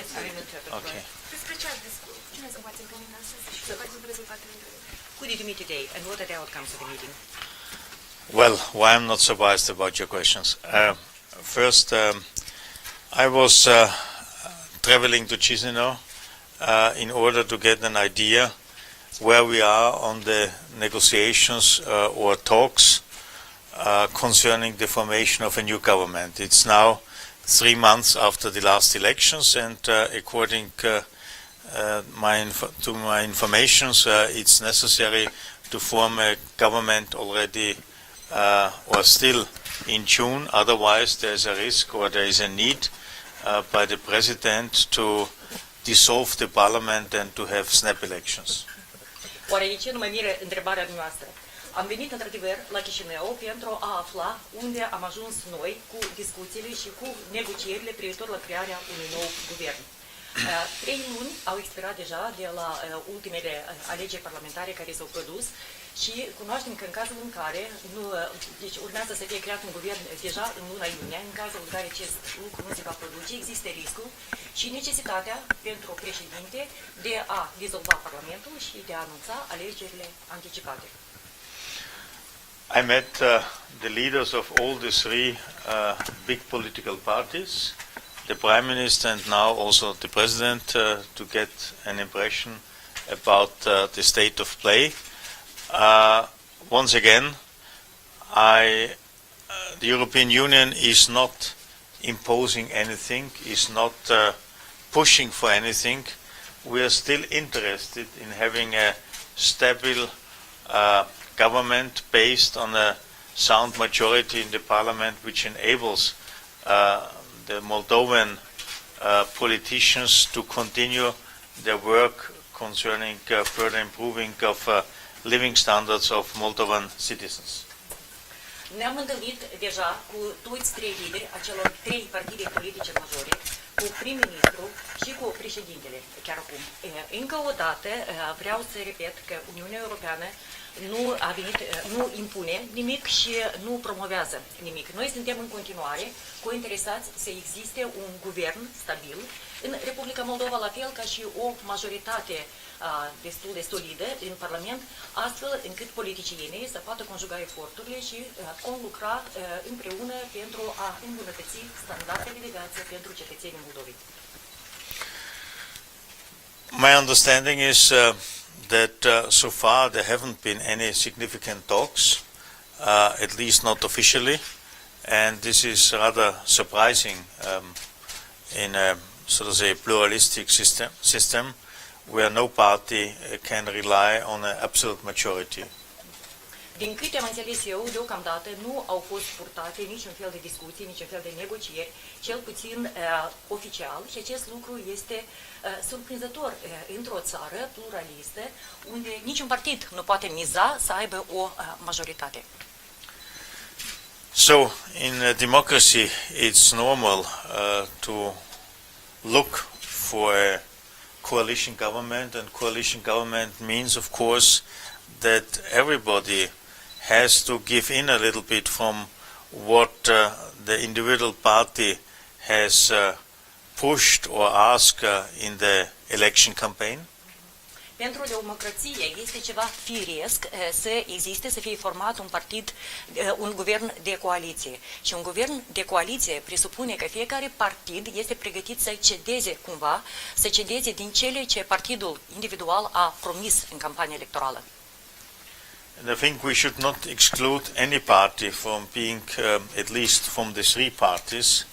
Yes, I am interpreter. Okay. Despre ce ați discutat? Cine v-ați întâlnit astăzi și care sunt rezultatele întâlnirii? Who did you meet today and what are the outcomes of the meeting? Well, why I'm not surprised about your questions. First, I was traveling to Chişinău in order to get an idea where we are on the negotiations or talks concerning the formation of a new government. It's now 3 months after the last elections, and according to my informations, it's necessary to form a government already or still in June. Otherwise, there is a risk or there is a need by the president to dissolve the parliament and to have snap elections. Oare de ce nu mă miră întrebarea noastră? Am venit într-adevăr la Chișinău pentru a afla unde am ajuns noi cu discuțiile și cu negocierile privitor la crearea unui nou guvern. 3 luni au expirat deja de la ultimele alegeri parlamentare care s-au produs și cunoaștem că în cazul în care deci urmează să fie creat un guvern deja în luna iunie, în cazul în care acest lucru nu se va produce, există riscul și necesitatea pentru președinte de a dizolva Parlamentul și de a anunța alegerile anticipate. I met the leaders of all the 3 big political parties, the Prime Minister and now also the President, to get an impression about the state of play. Once again, the European Union is not imposing anything, is not pushing for anything. We are still interested in having a stable government based on a sound majority in the parliament, which enables the Moldovan politicians to continue their work concerning further improving of living standards of Moldovan citizens. Ne-am întâlnit deja cu toți 3 lideri a celor 3 partide politice majore, cu prim-ministru și cu președintele, chiar acum. Încă o dată vreau să repet că Uniunea Europeană nu impune nimic și nu promovează nimic. Noi suntem în continuare cointeresați să existe un guvern stabil în Republica Moldova, la fel ca și o majoritate destul de solidă în Parlament, astfel încât politicienii să poată conjuga eforturile și conlucra împreună pentru a îmbunătăți standardele de viață pentru cetățenii Moldovei. My understanding is that so far there haven't been any significant talks, at least not officially, and this is rather surprising in a sort of say pluralistic system where no party can rely on an absolute majority. Din câte am înțeles eu, deocamdată nu au fost purtate niciun fel de discuții, niciun fel de negocieri, cel puțin oficial, și acest lucru este surprinzător într-o țară pluralistă, unde niciun partid nu poate miza să aibă o majoritate. So, in a democracy, it's normal to look for a coalition government, and coalition government means, of course, that everybody has to give in a little bit from what the individual party has pushed or asked in the election campaign. Pentru democrație este ceva firesc să existe, să fie format un partid, un guvern de coaliție. Și un guvern de coaliție presupune că fiecare partid este pregătit să cedeze cumva, să cedeze din cele ce partidul individual a promis în campania electorală. And I think we should not exclude any party from being, at least from the 3 parties.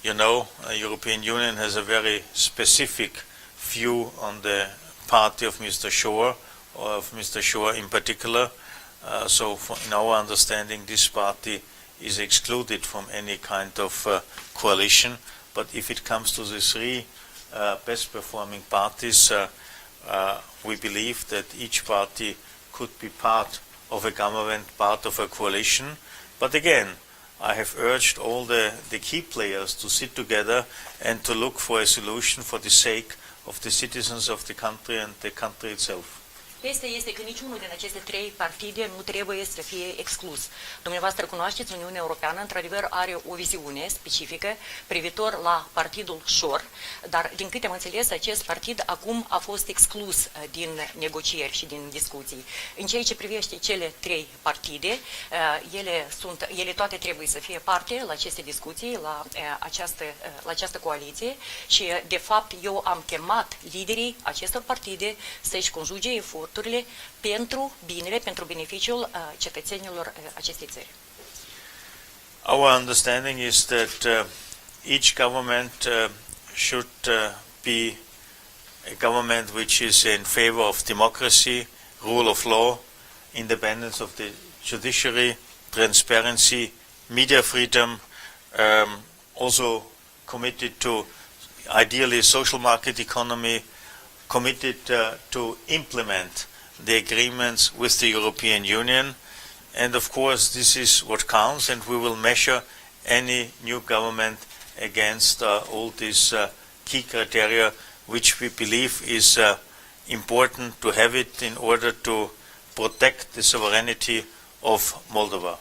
You know, the European Union has a very specific view on the party of Mr. Shore, or of Mr. Shore in particular. So in our understanding, this party is excluded from any kind of coalition. But if it comes to the 3 best performing parties, we believe that each party could be part of a government, part of a coalition. But again, I have urged all the key players to sit together and to look for a solution for the sake of the citizens of the country and the country itself. Vestea este că niciunul din aceste trei partide nu trebuie să fie exclus. Dumneavoastră cunoașteți, Uniunea Europeană într-adevăr are o viziune specifică privitor la partidul Șor, dar din câte am înțeles, acest partid acum a fost exclus din negocieri și din discuții. În ceea ce privește cele trei partide, ele toate trebuie să fie parte la aceste discuții, la această coaliție și, de fapt, eu am chemat liderii acestor partide să-și conjuge eforturile pentru binele, pentru beneficiul cetățenilor acestei țări. Our understanding is that each government should be a government which is in favor of democracy, rule of law, independence of the judiciary, transparency, media freedom, also committed to ideally social market economy, committed to implement the agreements with the European Union. And of course this is what counts, and we will measure any new government against all these key criteria which we believe is important to have it in order to protect the sovereignty of Moldova.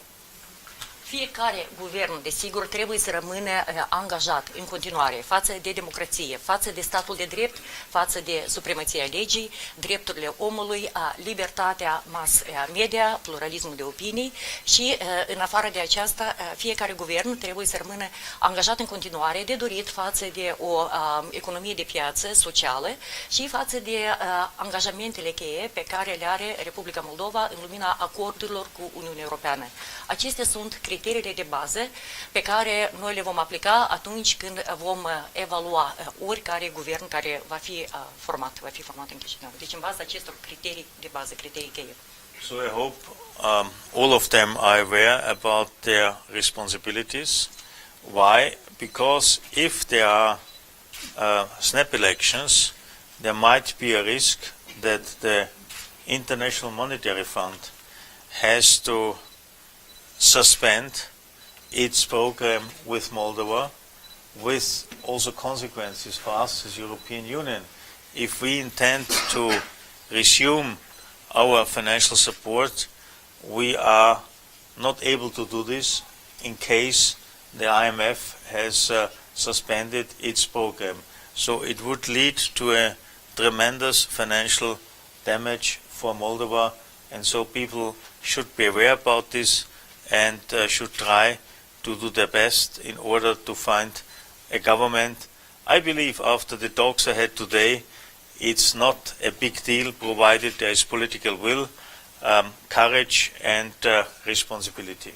Fiecare guvern, desigur, trebuie să rămână angajat în continuare față de democrație, față de statul de drept, față de supremația legii, drepturile omului, libertatea mass media, pluralismul de opinii și, în afară de aceasta, fiecare guvern trebuie să rămână angajat în continuare de dorit față de o economie de piață socială și față de angajamentele cheie pe care le are Republica Moldova în lumina acordurilor cu Uniunea Europeană. Acestea sunt criteriile de bază pe care noi le vom aplica atunci când vom evalua oricare guvern care va fi format în Chișinău. Deci în baza acestor criterii de bază, criterii cheie. So I hope all of them are aware about their responsibilities. Why? Because if there are snap elections, there might be a risk that the International Monetary Fund has to suspend its program with Moldova, with also consequences for us as European Union. If we intend to resume our financial support, we are not able to do this in case the IMF has suspended its program. So it would lead to a tremendous financial damage for Moldova, and so people should be aware about this and should try to do their best in order to find a government. I believe after the talks I had today, it's not a big deal provided there is political will, courage and responsibility.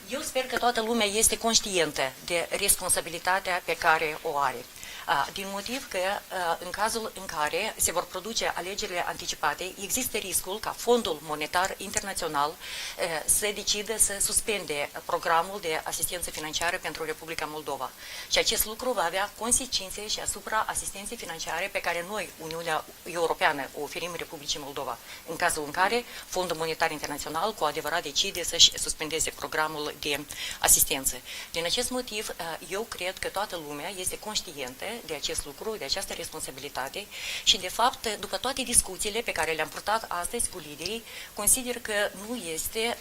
Eu sper că toată lumea este conștientă de responsabilitatea pe care o are. Din motiv că în cazul în care se vor produce alegerile anticipate, există riscul ca Fondul Monetar Internațional să decidă să suspende programul de asistență financiară pentru Republica Moldova. Și acest lucru va avea consecințe și asupra asistenței financiare pe care noi, Uniunea Europeană, o oferim Republicii Moldova, în cazul în care Fondul Monetar Internațional cu adevărat decide să-și suspendeze programul de asistență. Din acest motiv, eu cred că toată lumea este conștientă de acest lucru, de această responsabilitate și, de fapt, după toate discuțiile pe care le-am purtat astăzi cu liderii, consider că nu este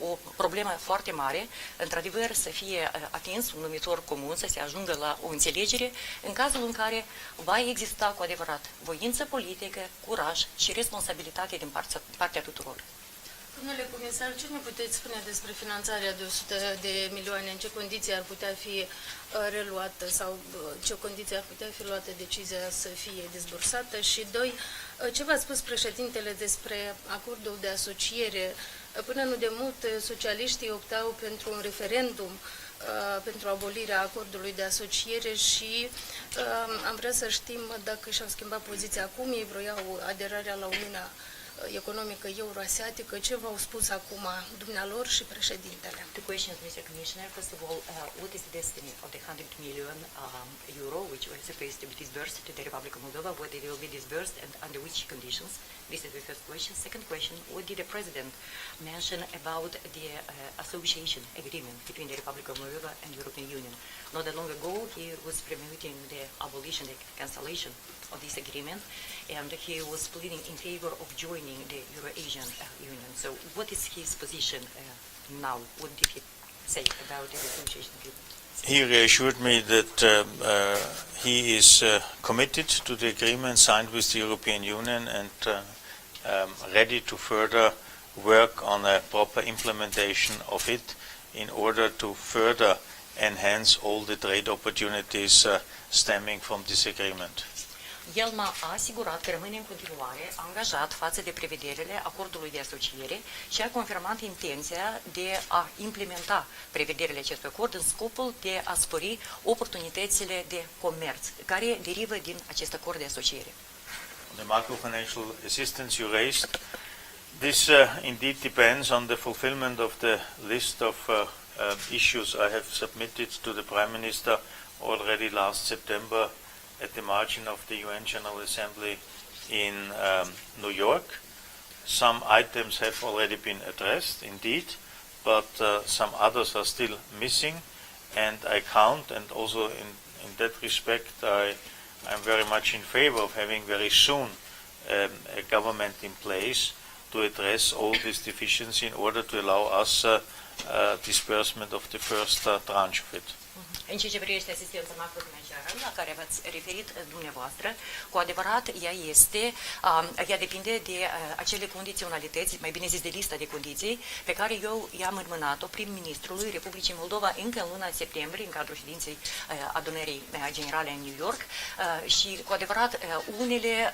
o problemă foarte mare, într-adevăr, să fie atins un numitor comun, să se ajungă la o înțelegere, în cazul în care va exista cu adevărat voință politică, curaj și responsabilitate din partea tuturor. Domnule comisar, ce ne puteți spune despre finanțarea de 100 de milioane? În ce condiții ar putea fi reluată sau ce condiții ar putea fi luată decizia să fie dezbursată? Și doi, ce v-a spus președintele despre acordul de asociere? Până nu de mult, socialiștii optau pentru un referendum pentru abolirea acordului de asociere și am vrea să știm dacă și-au schimbat poziția acum, ei vroiau aderarea la Uniunea economică euroasiatică, ce v-au spus acum dumnealor și președintele? Two questions, Mr. Commissioner. First of all, what is the destiny of the 100 million euro which were supposed to be disbursed to the Republic of Moldova, whether they will be disbursed and under which conditions? This is the first question. Second question, what did the President mention about the association agreement between the Republic of Moldova and the European Union? Not that long ago, he was promoting the abolition, the cancellation of this agreement, and he was pleading in favor of joining the Euro-Asian Union. So what is his position now? What did he say about the association agreement? He reassured me that he is committed to the agreement signed with the European Union and ready to further work on a proper implementation of it in order to further enhance all the trade opportunities stemming from this agreement. El m-a asigurat că rămâne în continuare angajat față de prevederile acordului de asociere și a confirmat intenția de a implementa prevederile acestui acord în scopul de a spori oportunitățile de comerț care derivă din acest acord de asociere. The macro-financial assistance you raised, this indeed depends on the fulfillment of the list of issues I have submitted to the Prime Minister already last September at the margin of the UN General Assembly in New York. Some items have already been addressed, indeed, but some others are still missing, and I count, and also in that respect I'm very much in favor of having very soon a government in place to address all this deficiency in order to allow us disbursement of the first tranche of it. În ceea ce privește asistența macrofinanciară, la care v-ați referit dumneavoastră, cu adevărat ea depinde de acele condiționalități, mai bine zis de lista de condiții, pe care eu i-am înmânat-o prim-ministrului Republicii Moldova încă în luna septembrie, în cadrul ședinței adunării generale în New York, și cu adevărat unele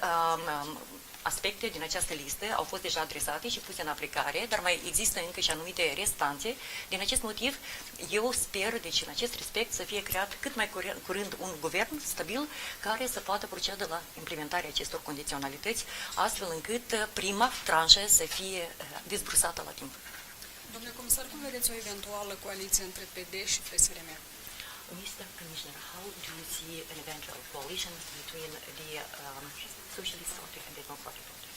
aspecte din această listă au fost deja adresate și puse în aplicare, dar mai există încă și anumite restanțe. Din acest motiv, eu sper, deci în acest respect, să fie creat cât mai curând un guvern stabil care să poată proceda la implementarea acestor condiționalități, astfel încât prima tranșă să fie dezbursată la timp. Domnule comisar, cum vedeți o eventuală coaliție între PD și PSRM? Mr. Commissioner, how do you see an eventual coalition between the Socialist Party and the Democratic Party?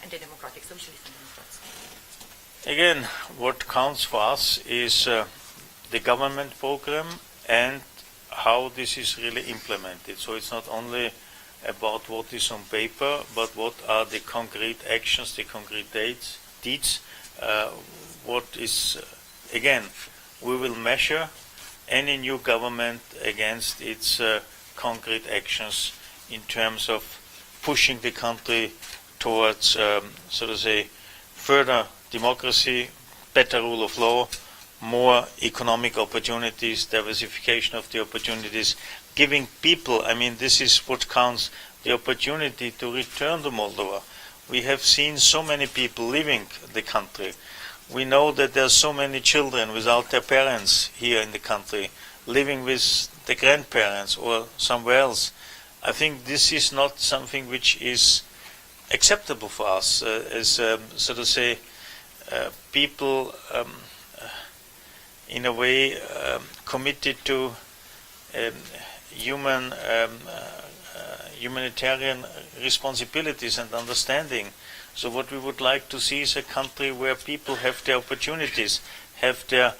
And the Democratic Socialist and Democrats. Again, what counts for us is the government program and how this is really implemented. So it's not only about what is on paper, but what are the concrete actions, the concrete deeds. What is, again, we will measure any new government against its concrete actions in terms of pushing the country towards, so to say, further democracy, better rule of law, more economic opportunities, diversification of the opportunities, giving people, I mean, this is what counts, the opportunity to return to Moldova. We have seen so many people leaving the country. We know that there are so many children without their parents here in the country, living with the grandparents or somewhere else. I think this is not something which is acceptable for us as, so to say, people in a way committed to humanitarian responsibilities and understanding. So what we would like to see is a country where people have their opportunities, have their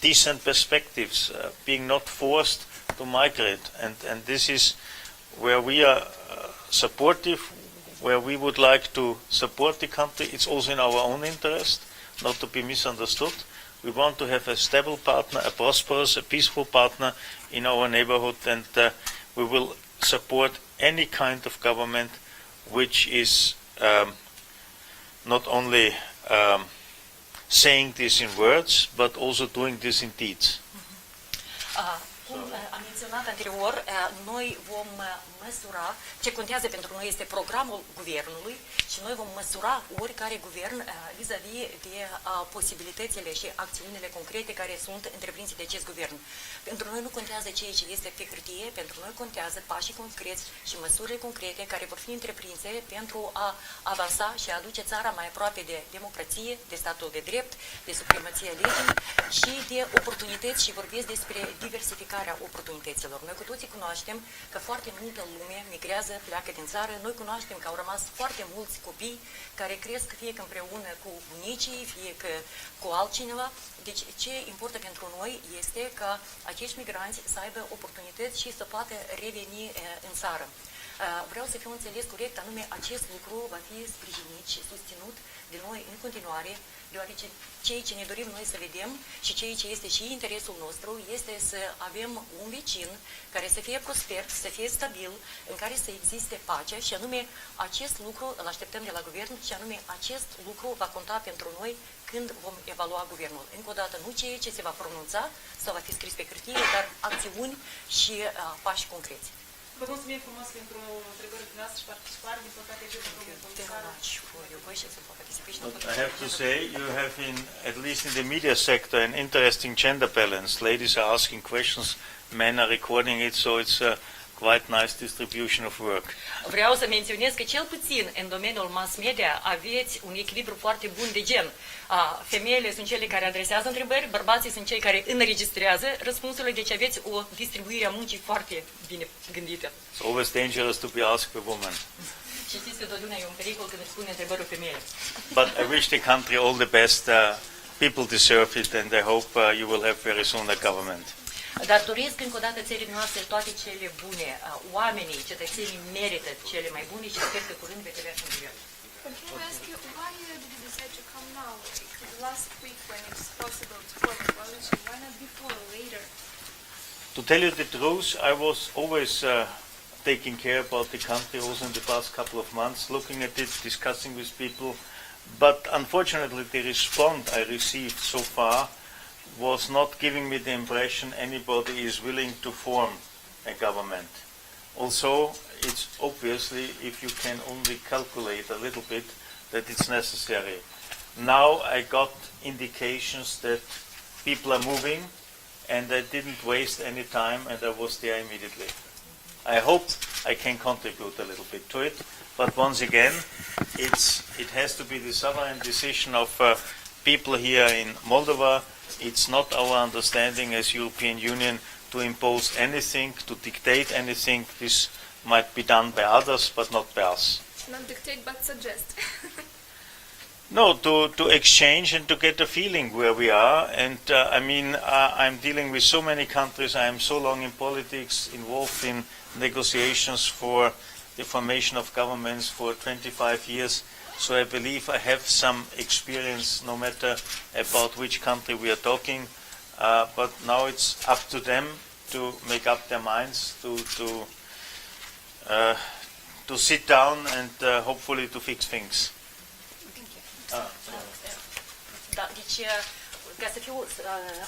decent perspectives, being not forced to migrate. And this is where we are supportive, where we would like to support the country. It's also in our own interest, not to be misunderstood. We want to have a stable partner, a prosperous, a peaceful partner in our neighborhood, and we will support any kind of government which is not only saying this in words, but also doing this in deeds. Cum am menționat anterior, noi vom măsura, ce contează pentru noi este programul guvernului și noi vom măsura oricare guvern vis-a-vis de posibilitățile și acțiunile concrete care sunt întreprinse de acest guvern. Pentru noi nu contează ceea ce este pe hârtie, pentru noi contează pașii concreți și măsurile concrete care vor fi întreprinse pentru a avansa și a aduce țara mai aproape de democrație, de statul de drept, de supremația legii și de oportunități, și vorbesc despre diversificarea oportunităților. Noi cu toții cunoaștem că foarte multă lume migrează, pleacă din țară. Noi cunoaștem că au rămas foarte mulți copii care cresc fie că împreună cu bunicii, fie că cu altcineva. Deci ce importă pentru noi este ca acești migranți să aibă oportunități și să poată reveni în țară. vreau să fiu înțeles corect, anume acest lucru va fi sprijinit și susținut de noi în continuare, deoarece ceea ce ne dorim noi să vedem și ceea ce este și interesul nostru este să avem un vecin care să fie prosper, să fie stabil, în care să existe pace și anume acest lucru îl așteptăm de la guvern și anume acest lucru va conta pentru noi când vom evalua guvernul. Încă o dată, nu ceea ce se va pronunța sau va fi scris pe hârtie, dar acțiuni și pași concreți. Vă mulțumim frumos pentru întrebările dumneavoastră și participare. Din păcate, I have to say, you have at least in the media sector, an interesting gender balance. Ladies are asking questions, men are recording it, so it's a quite nice distribution of work. Vreau să menționez că cel puțin în domeniul mass media aveți un echilibru foarte bun de gen. Femeile sunt cele care adresează întrebări, bărbații sunt cei care înregistrează răspunsurile, deci aveți o distribuire a muncii foarte bine gândită. It's always dangerous to be asked a woman. Și știți că totdeauna e un pericol când îți pune întrebări o femeie. But I wish the country all the best. People deserve it, and I hope you will have very soon a government. Dar doresc încă o dată țării noastre toate cele bune. Oamenii, cetățenii merită cele mai bune și sper că curând veți avea și un guvern. But can I ask you, why did you decide to come now? Like last week when it's possible to form a coalition, why not before or later? To tell you the truth, I was always taking care about the country also in the past couple of months, looking at it, discussing with people. But unfortunately, the response I received so far was not giving me the impression anybody is willing to form a government. Also, it's obviously, if you can only calculate a little bit, that it's necessary. Now I got indications that people are moving, and I didn't waste any time, and I was there immediately. I hope I can contribute a little bit to it, but once again, it has to be the sovereign decision of people here in Moldova. It's not our understanding as European Union to impose anything, to dictate anything. This might be done by others, but not by us. Not dictate, but suggest. No, to exchange and to get a feeling where we are. And I'm dealing with so many countries. I am so long in politics, involved in negotiations for the formation of governments for 25 years. So I believe I have some experience, no matter about which country we are talking. But now it's up to them to make up their minds, to sit down and hopefully to fix things. Da, deci, ca să fiu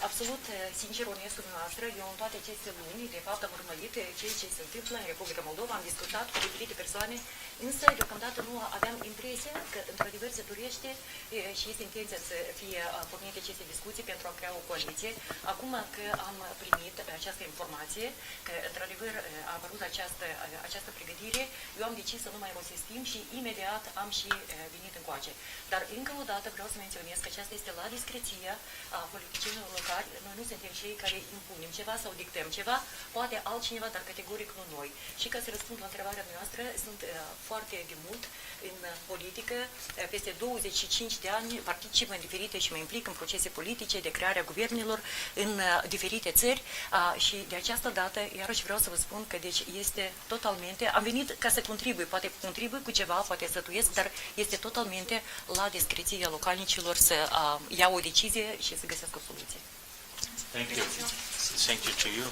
absolut sincer, onest cu dumneavoastră, eu în toate aceste luni, de fapt, am urmărit ceea ce se întâmplă în Republica Moldova, am discutat cu diferite persoane, însă, deocamdată, nu aveam impresia că, într-adevăr, se dorește și este intenția să fie pornite aceste discuții pentru a crea o coaliție. Acum că am primit această informație, că, într-adevăr, a apărut această pregătire, eu am decis să nu mai rosesc timp și imediat am și venit încoace. Dar, încă o dată, vreau să menționez că aceasta este la discreția politicienilor locali. Noi nu suntem cei care impunem ceva sau dictăm ceva, poate altcineva, dar categoric nu noi. Și ca să răspund la întrebarea noastră, sunt foarte de mult în politică, peste 25 de ani particip în diferite și mă implic în procese politice de crearea guvernelor în diferite țări și de această dată, iarăși vreau să vă spun că deci este totalmente, am venit ca să contribui, poate contribui cu ceva, poate sătuiesc, dar este totalmente la discreția localnicilor să ia o decizie și să găsească o soluție. Thank you. Thank you to you.